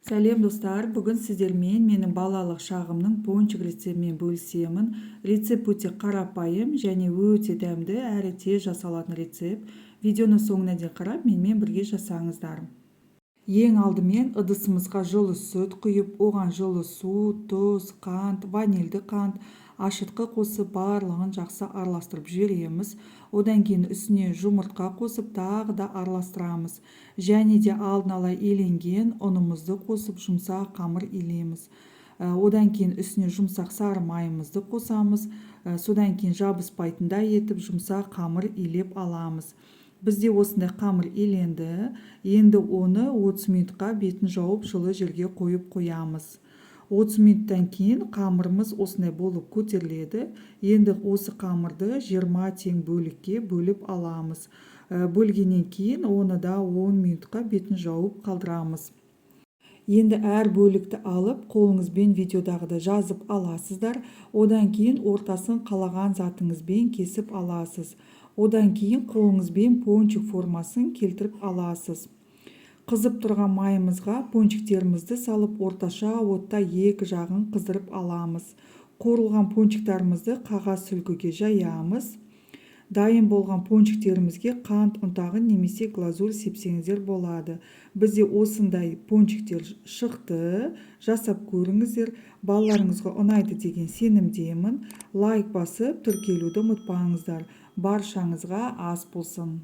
Сәлем достар, бүгін сіздермен менің балалық шағымның пончик рецептімен бөлісемін. Рецепт өте қарапайым және өте дәмді әрі тез жасалатын рецепт. Видеоны соңына дейін қарап, менімен бірге жасаңыздар. Ең алдымен ыдысымызға жылы сүт құйып, оған жылы су, тұз, қант, ванильді қант, ашытқы қосып, барлығын жақсы араластырып жібереміз. Одан кейін үстіне жұмыртқа қосып, тағы да араластырамыз. Және де алдын ала еленген ұнымызды қосып, жұмсақ қамыр илейміз. Одан кейін үстіне жұмсақ сары майымызды қосамыз. Содан кейін жабыспайтындай етіп, жұмсақ қамыр илеп аламыз. Бізде осындай қамыр иленді. Енді оны 30 минутқа бетін жауып жылы жерге қойып қоямыз. 30 минуттан кейін қамырымыз осындай болып көтеріледі. Енді осы қамырды 20 тең бөлікке бөліп аламыз. Бөлгеннен кейін оны да 10 минутқа бетін жауып қалдырамыз. Енді әр бөлікті алып, қолыңызбен видеодағыда жазып аласыздар. Одан кейін ортасын қалаған затыңызбен кесіп аласыз. Одан кейін қолыңызбен пончик формасын келтіріп аласыз. Қызып тұрған майымызға пончиктерімізді салып, орташа отта екі жағын қыздырып аламыз. Қуырылған пончиктарымызды қағаз сүлгіге жаямыз. Дайын болған пончиктерімізге қант ұнтағын немесе глазурь сепсеңіздер болады. Бізде осындай пончиктер шықты. Жасап көріңіздер. Балаларыңызға ұнайды деген сенімдемін. Лайк басып, тіркелуді ұмытпаңыздар. Баршаңызға ас болсын.